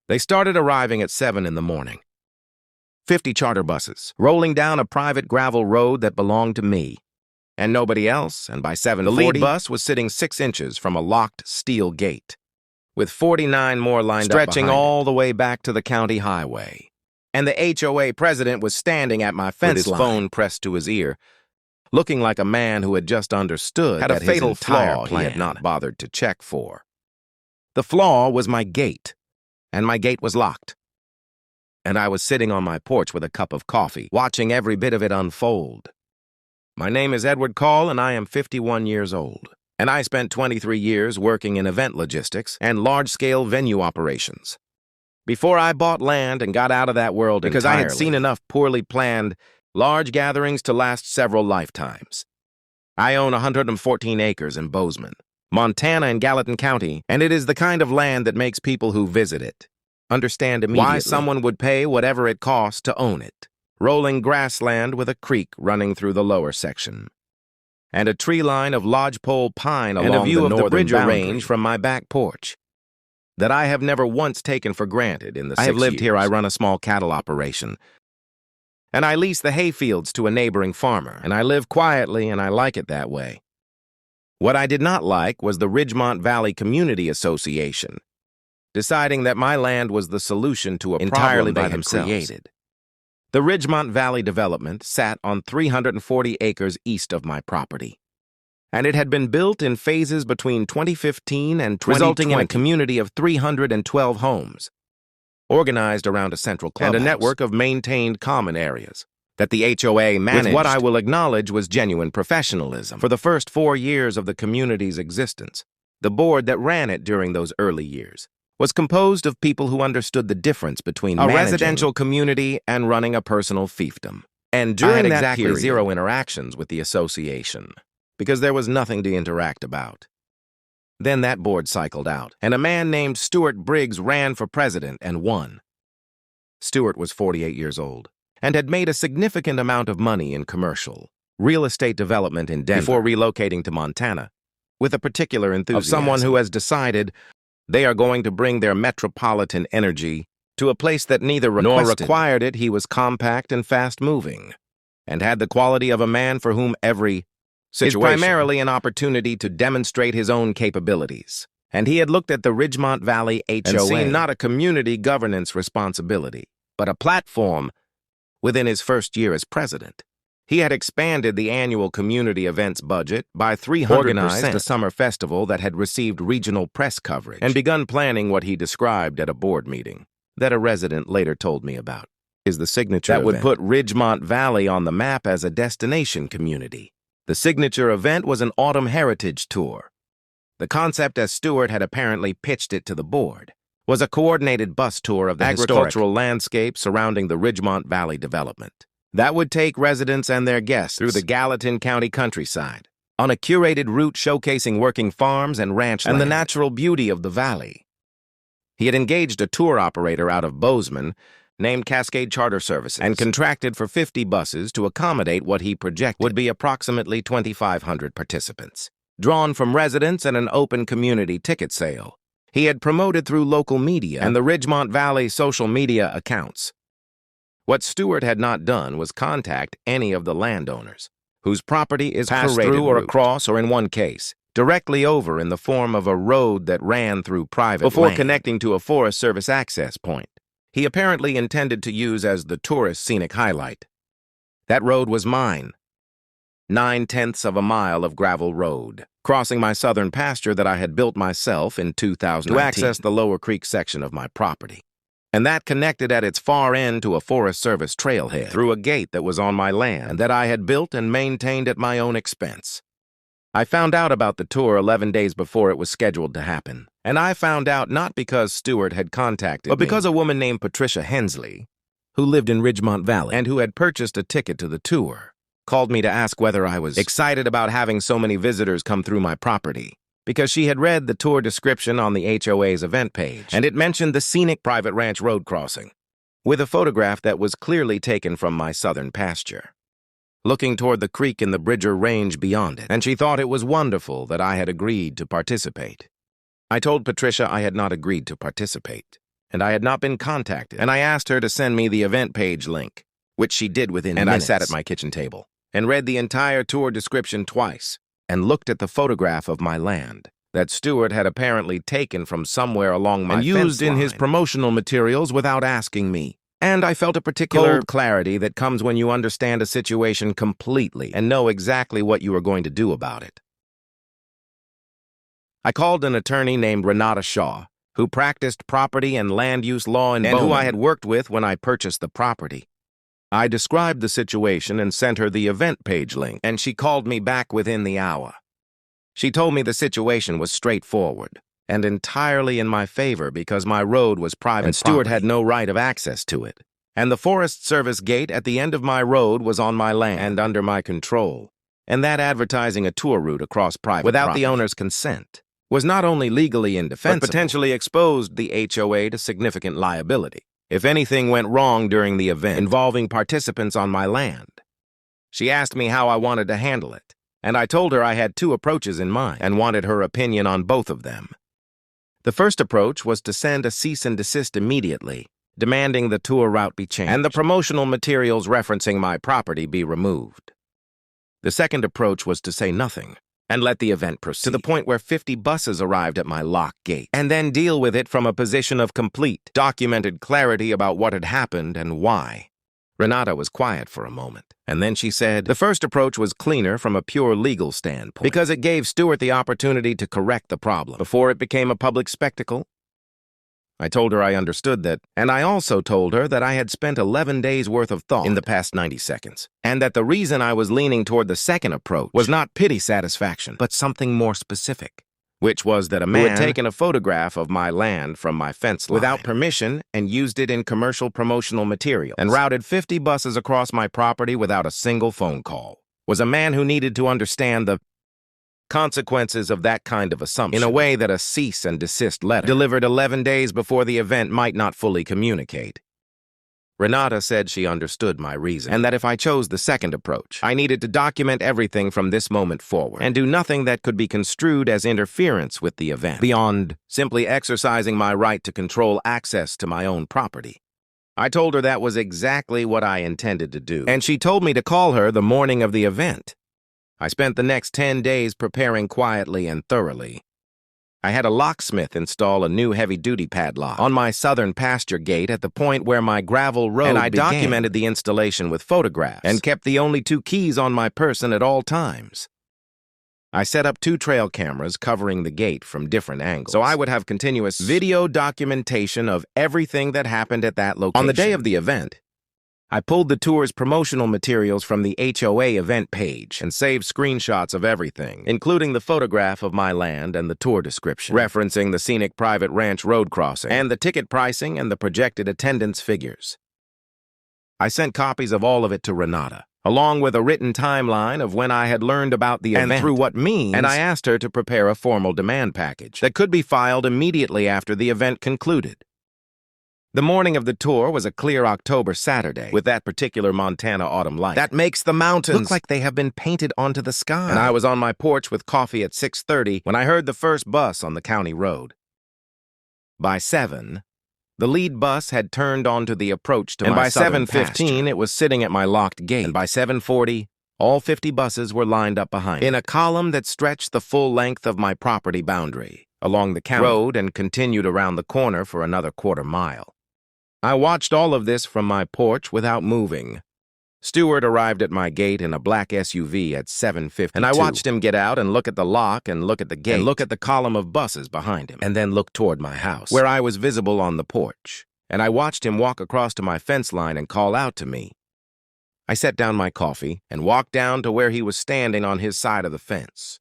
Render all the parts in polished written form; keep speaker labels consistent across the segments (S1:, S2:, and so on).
S1: They started arriving at 7 in the morning. 50 charter buses, rolling down a private gravel road that belonged to me and nobody else, and by 7:40, the lead bus was sitting 6 inches from a locked steel gate, with 49 more lined up stretching all the way back to the county highway. And the HOA president was standing at my fence line, with his phone pressed to his ear, looking like a man who had just understood that a fatal flaw he had not bothered to check for. The flaw was my gate, and my gate was locked. And I was sitting on my porch with a cup of coffee, watching every bit of it unfold. My name is Edward Call, and I am 51 years old. And I spent 23 years working in event logistics and large-scale venue operations. Before I bought land and got out of that world because entirely, I had seen enough poorly planned, large gatherings to last several lifetimes. I own 114 acres in Bozeman, Montana and Gallatin County, and it is the kind of land that makes people who visit it understand immediately why someone would pay whatever it costs to own it. Rolling grassland with a creek running through the lower section, and a tree line of lodgepole pine along and a view of the Bridger Range from my back porch that I have never once taken for granted in the 6 years I have lived here. I run a small cattle operation, and I lease the hayfields to a neighboring farmer, and I live quietly, and I like it that way. What I did not like was the Ridgemont Valley Community Association deciding that my land was the solution to a problem they had created. The Ridgemont Valley development sat on 340 acres east of my property, and it had been built in phases between 2015 and 2020, resulting in a community of 312 homes, organized around a central clubhouse and a network of maintained common areas that the HOA managed with what I will acknowledge was genuine professionalism. For the first 4 years of the community's existence, the board that ran it during those early years was composed of people who understood the difference between a residential community and running a personal fiefdom. And during that period, zero interactions with the association, because there was nothing to interact about. Then that board cycled out, and a man named Stuart Briggs ran for president and won. Stuart was 48 years old and had made a significant amount of money in commercial real estate development in Denver before relocating to Montana, with a particular enthusiasm of someone who has decided they are going to bring their metropolitan energy to a place that neither requested nor required it. He was compact and fast-moving, and had the quality of a man for whom every situation is primarily an opportunity to demonstrate his own capabilities. And he had looked at the Ridgemont Valley HOA and seen not a community governance responsibility, but a platform within his first year as president. He had expanded the annual community events budget by 300%, organized a summer festival that had received regional press coverage, and begun planning what he described at a board meeting that a resident later told me about. Is the signature that would put Ridgemont Valley on the map as a destination community. The signature event was an autumn heritage tour. The concept, as Stewart had apparently pitched it to the board, was a coordinated bus tour of the agricultural landscape surrounding the Ridgemont Valley development. That would take residents and their guests through the Gallatin County countryside, on a curated route showcasing working farms and ranch land and the natural beauty of the valley. He had engaged a tour operator out of Bozeman named Cascade Charter Services and contracted for 50 buses to accommodate what he projected would be approximately 2,500 participants, drawn from residents and an open community ticket sale. He had promoted through local media and the Ridgemont Valley social media accounts. What Stewart had not done was contact any of the landowners, whose property is passed through or across, or in one case, directly over in the form of a road that ran through private before land, connecting to a Forest Service access point he apparently intended to use as the tourist scenic highlight. That road was mine. 9/10 of a mile of gravel road, crossing my southern pasture that I had built myself in 2019 to access the Lower Creek section of my property. And that connected at its far end to a Forest Service trailhead through a gate that was on my land and that I had built and maintained at my own expense. I found out about the tour 11 days before it was scheduled to happen. And I found out not because Stewart had contacted me, but because a woman named Patricia Hensley, who lived in Ridgemont Valley and who had purchased a ticket to the tour, called me to ask whether I was excited about having so many visitors come through my property, because she had read the tour description on the HOA's event page, and it mentioned the scenic private ranch road crossing, with a photograph that was clearly taken from my southern pasture, looking toward the creek in the Bridger Range beyond it, and she thought it was wonderful that I had agreed to participate. I told Patricia I had not agreed to participate. and I had not been contacted, and I asked her to send me the event page link, which she did within minutes. And I sat at my kitchen table and read the entire tour description twice and looked at the photograph of my land that Stewart had apparently taken from somewhere along my fence line and used in his promotional materials without asking me. And I felt a particular cold clarity that comes when you understand a situation completely and know exactly what you are going to do about it. I called an attorney named Renata Shaw, who practiced property and land use law in Bowman, and who I had worked with when I purchased the property. I described the situation and sent her the event page link, and she called me back within the hour. She told me the situation was straightforward and entirely in my favor because my road was private and Stewart had no right of access to it, and the Forest Service gate at the end of my road was on my land and under my control, and that advertising a tour route across private without property, the owner's consent, was not only legally indefensible, but potentially exposed the HOA to significant liability if anything went wrong during the event involving participants on my land. She asked me how I wanted to handle it, and I told her I had two approaches in mind and wanted her opinion on both of them. The first approach was to send a cease and desist immediately, demanding the tour route be changed and the promotional materials referencing my property be removed. The second approach was to say nothing and let the event proceed to the point where 50 buses arrived at my lock gate, and then deal with it from a position of complete, documented clarity about what had happened and why. Renata was quiet for a moment, and then she said, the first approach was cleaner from a pure legal standpoint because it gave Stewart the opportunity to correct the problem before it became a public spectacle. I told her I understood that, and I also told her that I had spent 11 days' worth of thought in the past 90 seconds, and that the reason I was leaning toward the second approach was not pity satisfaction, but something more specific, which was that a man who had taken a photograph of my land from my fence line without permission and used it in commercial promotional materials and routed 50 buses across my property without a single phone call was a man who needed to understand the consequences of that kind of assumption in a way that a cease and desist letter delivered 11 days before the event might not fully communicate. Renata said she understood my reason, and that if I chose the second approach, I needed to document everything from this moment forward and do nothing that could be construed as interference with the event, beyond simply exercising my right to control access to my own property. I told her that was exactly what I intended to do, and she told me to call her the morning of the event. I spent the next 10 days preparing quietly and thoroughly. I had a locksmith install a new heavy-duty padlock on my southern pasture gate at the point where my gravel road began, and I documented the installation with photographs and kept the only 2 keys on my person at all times. I set up 2 trail cameras covering the gate from different angles, so I would have continuous video documentation of everything that happened at that location. On the day of the event, I pulled the tour's promotional materials from the HOA event page and saved screenshots of everything, including the photograph of my land and the tour description, referencing the scenic private ranch road crossing, and the ticket pricing and the projected attendance figures. I sent copies of all of it to Renata, along with a written timeline of when I had learned about the event and through what means, and I asked her to prepare a formal demand package that could be filed immediately after the event concluded. The morning of the tour was a clear October Saturday with that particular Montana autumn light that makes the mountains look like they have been painted onto the sky. And I was on my porch with coffee at 6:30 when I heard the first bus on the county road. By 7, the lead bus had turned onto the approach to my southern pasture. And by 7:15, it was sitting at my locked gate. And by 7:40, all 50 buses were lined up behind it in a column that stretched the full length of my property boundary along the county road and continued around the corner for another quarter mile. I watched all of this from my porch without moving. Stewart arrived at my gate in a black SUV at 7:52, and I watched him get out and look at the lock and look at the gate and look at the column of buses behind him, and then look toward my house, where I was visible on the porch, and I watched him walk across to my fence line and call out to me. I set down my coffee and walked down to where he was standing on his side of the fence.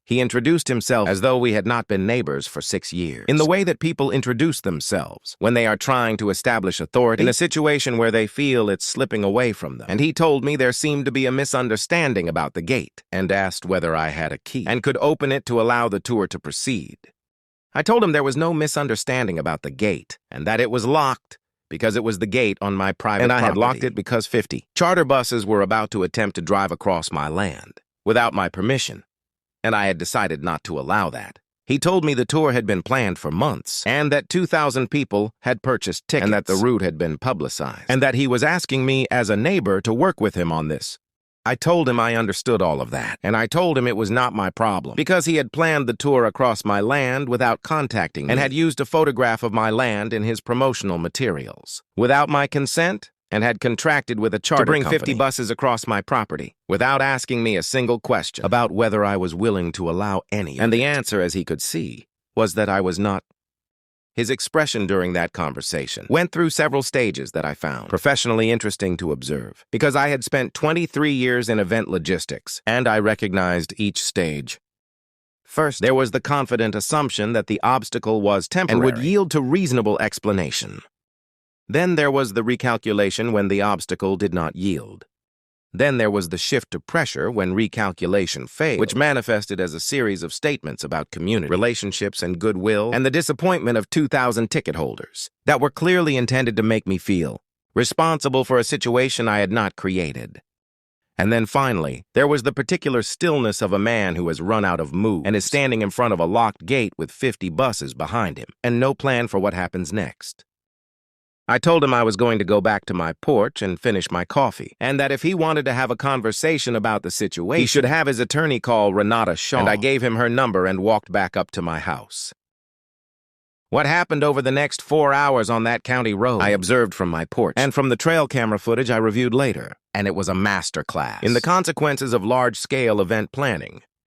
S1: He introduced himself as though we had not been neighbors for 6 years, in the way that people introduce themselves when they are trying to establish authority in a situation where they feel it's slipping away from them. And he told me there seemed to be a misunderstanding about the gate and asked whether I had a key and could open it to allow the tour to proceed. I told him there was no misunderstanding about the gate and that it was locked because it was the gate on my private property. And I had locked it because 50 charter buses were about to attempt to drive across my land without my permission, and I had decided not to allow that. He told me the tour had been planned for months, and that 2,000 people had purchased tickets, and that the route had been publicized, and that he was asking me as a neighbor to work with him on this. I told him I understood all of that, and I told him it was not my problem, because he had planned the tour across my land without contacting me, and had used a photograph of my land in his promotional materials, without my consent, and had contracted with a charter company to bring 50 buses across my property, without asking me a single question about whether I was willing to allow any. And the answer, as he could see, was that I was not. His expression during that conversation went through several stages that I found professionally interesting to observe, because I had spent 23 years in event logistics, and I recognized each stage. First, there was the confident assumption that the obstacle was temporary and would yield to reasonable explanation. Then there was the recalculation when the obstacle did not yield. Then there was the shift to pressure when recalculation failed, which manifested as a series of statements about community, relationships, and goodwill, and the disappointment of 2,000 ticket holders that were clearly intended to make me feel responsible for a situation I had not created. And then finally, there was the particular stillness of a man who has run out of moves and is standing in front of a locked gate with 50 buses behind him, and no plan for what happens next. I told him I was going to go back to my porch and finish my coffee, and that if he wanted to have a conversation about the situation, he should have his attorney call Renata Shaw, and I gave him her number and walked back up to my house. What happened over the next 4 hours on that county road, I observed from my porch, and from the trail camera footage I reviewed later, and it was a masterclass in the consequences of large-scale event planning.